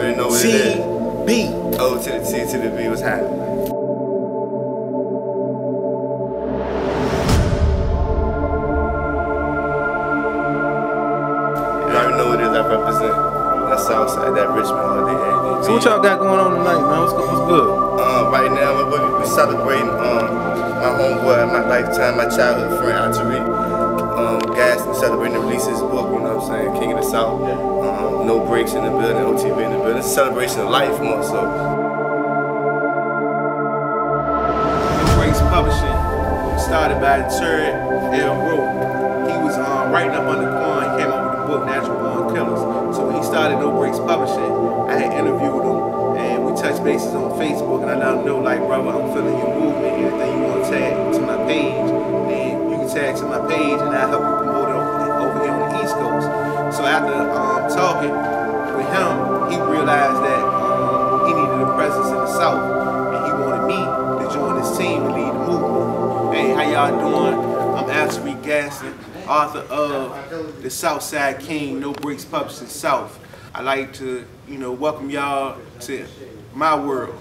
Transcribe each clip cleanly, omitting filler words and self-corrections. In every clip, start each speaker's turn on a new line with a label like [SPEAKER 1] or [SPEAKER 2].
[SPEAKER 1] already know what it is.
[SPEAKER 2] B.
[SPEAKER 1] O to the T to the B. What's happening? You already know what it is I represent. That Southside, that Richmond all day, every day.
[SPEAKER 2] So what y'all got going on tonight, man? What's good?
[SPEAKER 1] Right now, we're celebrating my homeboy, my lifetime, my childhood friend, Alterick Gaston, celebrating the release of his book, you know what I'm saying, King of the South. No breaks in the building, OTB in the building. It's a celebration of life more so.
[SPEAKER 3] No Breaks Publishing started by Alterick Gaston. He was writing up on the corn, he came up with the book Natural Born Killers. So when he started No Breaks Publishing, I had interviewed him and we touched bases on Facebook, and I let him know, like, brother, I'm feeling your movement. Anything you want to tag to my page, then you can tag to my page and I'll help you promote it over here on the East Coast. So after talking with him, he realized that he needed a presence in the South, and he wanted me to join his team and lead the movement. Hey, how y'all doing? I'm Alterick Gaston, author of the SouthSide King, No Breaks Publishing South. I like to, welcome y'all to my world,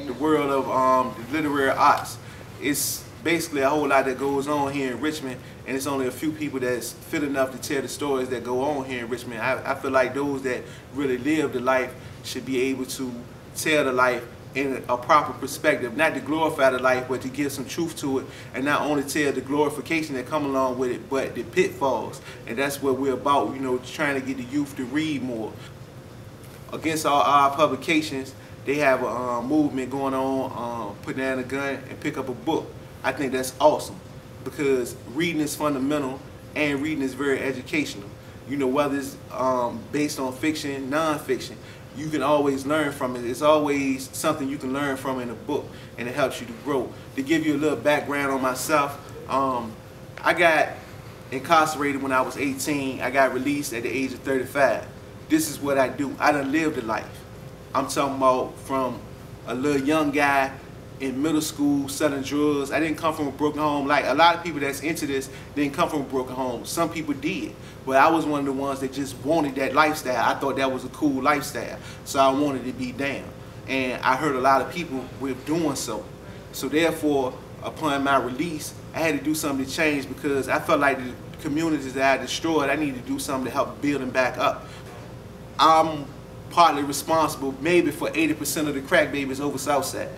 [SPEAKER 3] the world of the literary arts. It's basically a whole lot that goes on here in Richmond, and it's only a few people that's fit enough to tell the stories that go on here in Richmond. I feel like those that really live the life should be able to tell the life in a proper perspective, not to glorify the life, but to give some truth to it, and not only tell the glorification that come along with it, but the pitfalls. And that's what we're about, trying to get the youth to read more. Against all our publications, they have a movement going on, put down a gun and pick up a book. I think that's awesome, because reading is fundamental and reading is very educational. Whether it's based on fiction, non-fiction, you can always learn from it. It's always something you can learn from in a book, and it helps you to grow. To give you a little background on myself, I got incarcerated when I was 18. I got released at the age of 35. This is what I do. I done lived a life. I'm talking about from a little young guy in middle school selling drugs. I didn't come from a broken home. Like a lot of people that's into this didn't come from a broken home. Some people did, but I was one of the ones that just wanted that lifestyle. I thought that was a cool lifestyle, so I wanted to be down. And I heard a lot of people were doing so. So therefore, upon my release, I had to do something to change, because I felt like the communities that I destroyed, I needed to do something to help build them back up. I'm partly responsible maybe for 80% of the crack babies over Southside.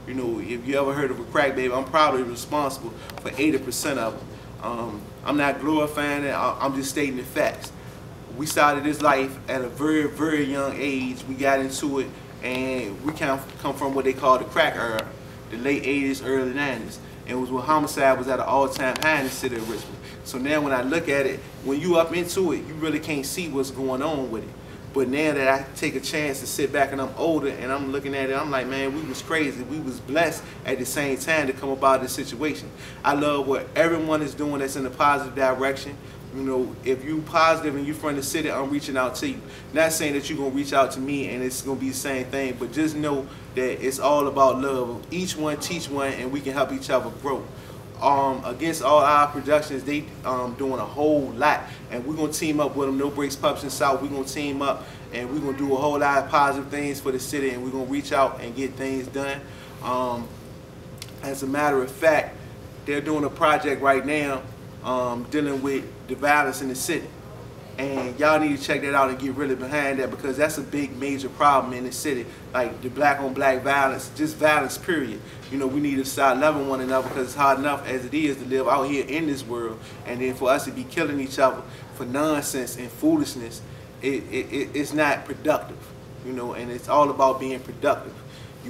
[SPEAKER 3] If you ever heard of a crack baby, I'm probably responsible for 80% of them. I'm not glorifying it, I'm just stating the facts. We started this life at a very, very young age. We got into it, and we come from what they call the crack era, the late 80s, early 90s. And it was when homicide was at an all-time high in the city of Richmond. So now when I look at it, when you up into it, you really can't see what's going on with it. But now that I take a chance to sit back and I'm older and I'm looking at it, I'm like, man, we was crazy. We was blessed at the same time to come about this situation. I love what everyone is doing that's in a positive direction. If you positive and you from the city, I'm reaching out to you. Not saying that you're going to reach out to me and it's going to be the same thing, but just know that it's all about love. Each one teach one, and we can help each other grow. Against all our productions, they doing a whole lot, and we're gonna team up with them. No Breaks Publishing South. We're gonna team up, and we're gonna do a whole lot of positive things for the city, and we're gonna reach out and get things done. As a matter of fact, they're doing a project right now dealing with the violence in the city, and y'all need to check that out and get really behind that, because that's a big major problem in the city, like the black on black violence, just violence period. We need to start loving one another, because it's hard enough as it is to live out here in this world, and then for us to be killing each other for nonsense and foolishness, it's not productive, and it's all about being productive.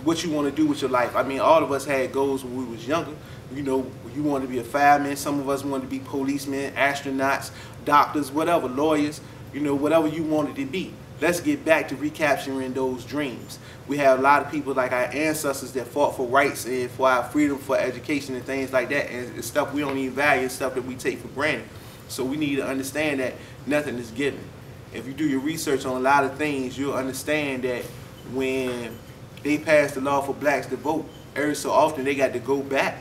[SPEAKER 3] What you want to do with your life. I mean, all of us had goals when we was younger. You wanted to be a fireman, some of us wanted to be policemen, astronauts, doctors, whatever, lawyers, whatever you wanted to be. Let's get back to recapturing those dreams. We have a lot of people like our ancestors that fought for rights and for our freedom, for education and things like that, and it's stuff we don't even value, stuff that we take for granted. So we need to understand that nothing is given. If you do your research on a lot of things, you'll understand that when they passed the law for blacks to vote, every so often they got to go back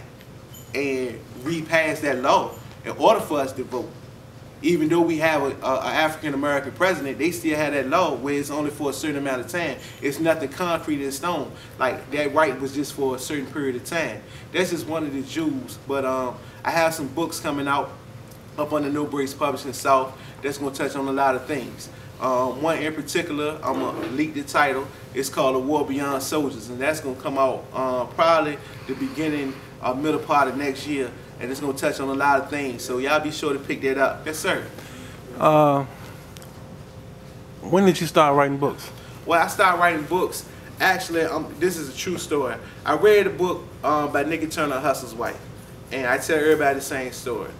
[SPEAKER 3] and repass that law in order for us to vote. even though we have an African-American president, they still have that law where it's only for a certain amount of time. It's nothing concrete in stone. Like, that right was just for a certain period of time. That's just one of the jewels. But I have some books coming out up under No Breaks Publishing South that's going to touch on a lot of things. One in particular, I'm going to leak the title. It's called A War Beyond Soldiers, and that's going to come out probably the beginning or middle part of next year, and it's going to touch on a lot of things. So y'all be sure to pick that up. Yes, sir.
[SPEAKER 2] When did you start writing books?
[SPEAKER 3] Well, I started writing books. Actually, this is a true story. I read a book by Nikki Turner, Hustler's Wife, and I tell everybody the same story.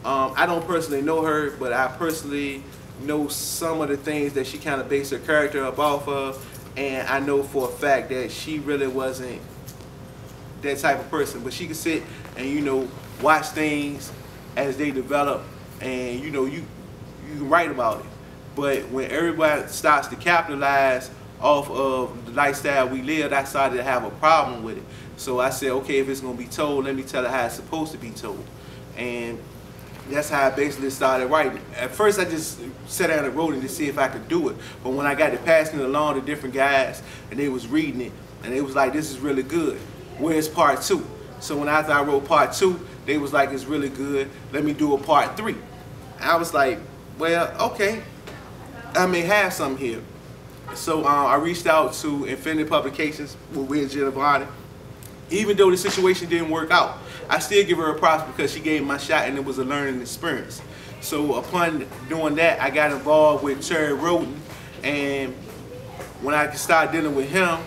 [SPEAKER 3] I don't personally know her, but I personally know some of the things that she kind of based her character up off of, and I know for a fact that she really wasn't that type of person. But she could sit and, you know, watch things as they develop, and, you know, you can write about it. But when everybody starts to capitalize off of the lifestyle we live, I started to have a problem with it. So I said, okay, if it's going to be told, let me tell it how it's supposed to be told. And that's how I basically started writing. At first, I just sat down and wrote it to see if I could do it. But when I got to passing it along to different guys, and they was reading it, and they was like, this is really good. Where's part 2? So when after I wrote part 2, they was like, it's really good. Let me do a part 3. And I was like, well, okay. I may have something here. So I reached out to Infinity Publications with Will Giovanni. Even though the situation didn't work out, I still give her a props because she gave me my shot and it was a learning experience. So upon doing that, I got involved with Terry Roden, and when I started dealing with him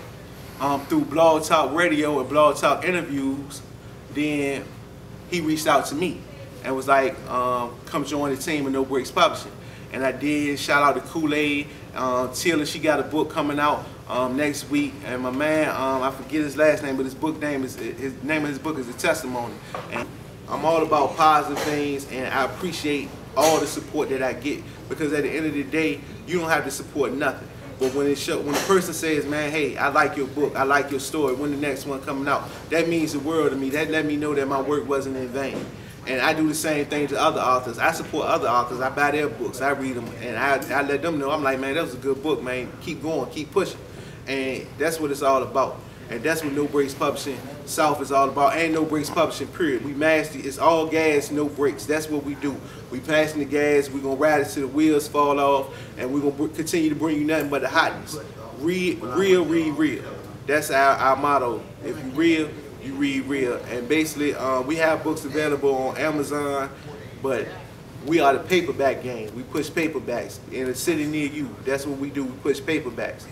[SPEAKER 3] through Blog Talk Radio and Blog Talk interviews, then he reached out to me and was like, come join the team of No Breaks Publishing. And I did. Shout out to Kool-Aid. Tilla, she got a book coming out next week, and my man, I forget his last name, but his name of his book is The Testimony. And I'm all about positive things, and I appreciate all the support that I get, because at the end of the day, you don't have to support nothing. But when a person says, man, hey, I like your book, I like your story, when the next one coming out, that means the world to me. That let me know that my work wasn't in vain. And I do the same thing to other authors. I support other authors. I buy their books. I read them, and I let them know. I'm like, man, that was a good book, man. Keep going, keep pushing. And that's what it's all about. And that's what No Breaks Publishing South is all about. And No Breaks Publishing, period. We master. It's all gas, no breaks. That's what we do. We passing the gas. We're going to ride it till the wheels fall off. And we're going to continue to bring you nothing but the hotness. Real, real, real, real. That's our motto. If you real, you read real. And basically, we have books available on Amazon, but we are the paperback game. We push paperbacks in a city near you. That's what we do. We push paperbacks.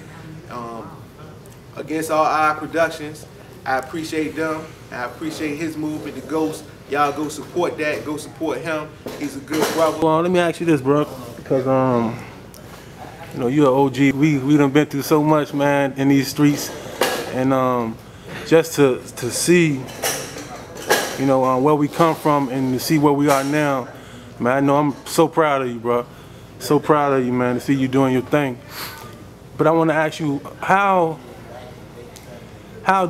[SPEAKER 3] Against All Eye Productions, I appreciate them. I appreciate his movement, The Ghost. Y'all go support that. Go support him. He's a good brother.
[SPEAKER 2] Well, let me ask you this, bro, because you know, you're an OG. We done been through so much, man, in these streets, and just to see, you know, where we come from and to see where we are now, man, I know I'm so proud of you, bro. So proud of you, man, to see you doing your thing. But I want to ask you, how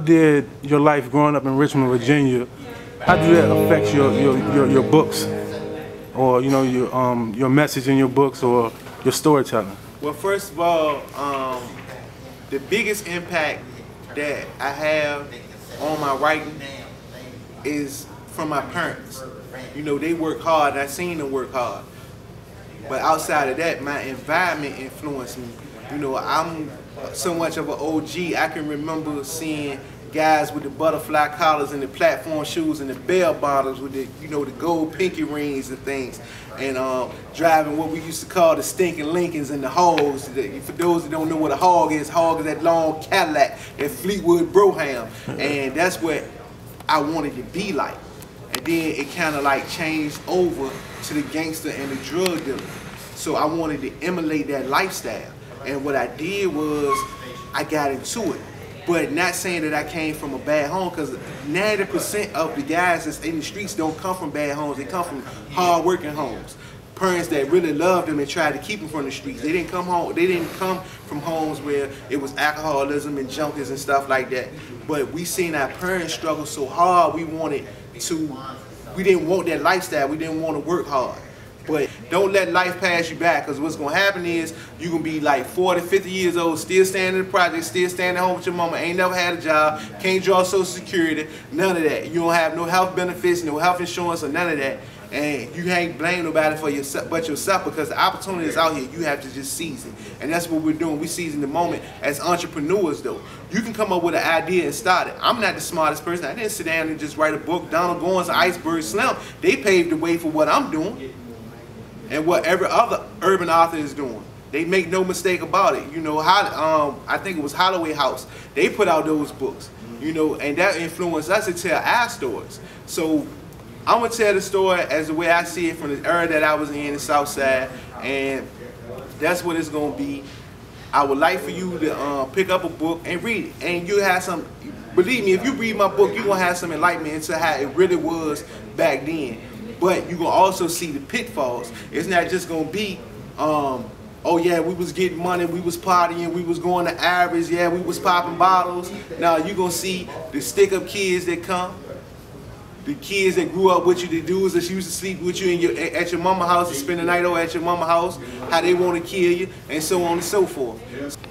[SPEAKER 2] did your life growing up in Richmond, Virginia, how did that affect your books, or, you know, your message in your books or your storytelling?
[SPEAKER 3] Well, first of all, the biggest impact that I have on my writing is from my parents. You know, they work hard, and I seen them work hard. But outside of that, my environment influenced me. You know, I'm so much of an OG, I can remember seeing guys with the butterfly collars and the platform shoes and the bell bottoms with the, you know, the gold pinky rings and things, and driving what we used to call the stinking Lincolns and the hogs. For those that don't know what a hog is that long Cadillac, that Fleetwood Broham, and that's what I wanted to be like. And then it kind of like changed over to the gangster and the drug dealer. So I wanted to emulate that lifestyle. And what I did was I got into it. But not saying that I came from a bad home, because 90% of the guys that's in the streets don't come from bad homes. They come from hard-working homes. Parents that really loved them and tried to keep them from the streets. They didn't come from homes where it was alcoholism and junkies and stuff like that. But we seen our parents struggle so hard. We didn't want that lifestyle. We didn't want to work hard. But don't let life pass you back, because what's going to happen is you're going to be like 40, 50 years old, still staying in the project, still staying at home with your mama, ain't never had a job, can't draw Social Security, none of that. You don't have no health benefits, no health insurance, or none of that. And you can't blame nobody for yourself but yourself, because the opportunity is out here. You have to just seize it. And that's what we're doing. We seizing the moment as entrepreneurs, though. You can come up with an idea and start it. I'm not the smartest person. I didn't sit down and just write a book. Donald Goins and Iceberg Slim, they paved the way for what I'm doing and what every other urban author is doing. They make no mistake about it. You know, I think it was Holloway House. They put out those books, you know, and that influenced us to tell our stories. So I'm going to tell the story as the way I see it from the era that I was in the South Side, and that's what it's going to be. I would like for you to pick up a book and read it, and you have some, believe me, if you read my book, you're going to have some enlightenment into how it really was back then. But you're going to also see the pitfalls. It's not just going to be, oh yeah, we was getting money, we was partying, we was going to Average, yeah, we was popping bottles. Now you're going to see the stick-up kids that come, the kids that grew up with you, the dudes that used to sleep with you at your mama house and spend the night over at your mama house, how they want to kill you, and so on and so forth.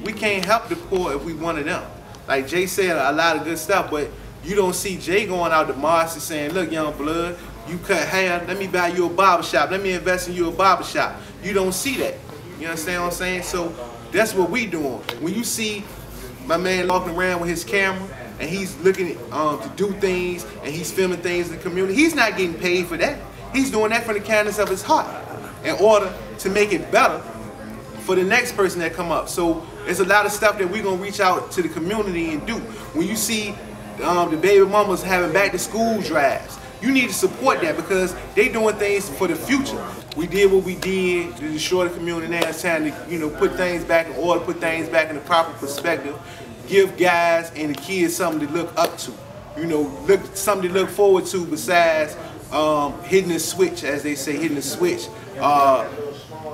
[SPEAKER 3] We can't help the poor if we one of them. Like Jay said, a lot of good stuff, but you don't see Jay going out to Mars and saying, look, young blood, you cut hair, let me buy you a barbershop, let me invest in you a barbershop. You don't see that. You understand what I'm saying? So that's what we doing. When you see my man walking around with his camera and he's looking to do things and he's filming things in the community, he's not getting paid for that. He's doing that from the kindness of his heart in order to make it better for the next person that come up. So there's a lot of stuff that we're going to reach out to the community and do. When you see the baby mamas having back to school drives, you need to support that, because they doing things for the future. We did what we did to destroy the community. Now it's time to, you know, put things back in order, put things back in the proper perspective, give guys and the kids something to look up to, you know, something to look forward to besides hitting the switch, as they say, hitting the switch,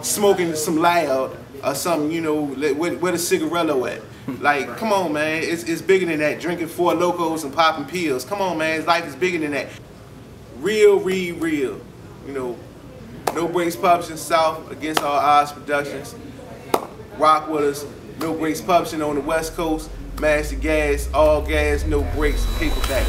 [SPEAKER 3] smoking some loud or something, you know, where the cigarello at. Like, come on, man, it's bigger than that. Drinking 4 Locos and popping pills. Come on, man, life is bigger than that. Real, real, real. You know, No Breaks Publishing South, Against All Odds Productions. Rock with us. No Breaks Publishing on the West Coast. Master Gas, All Gas, No Breaks, paperback.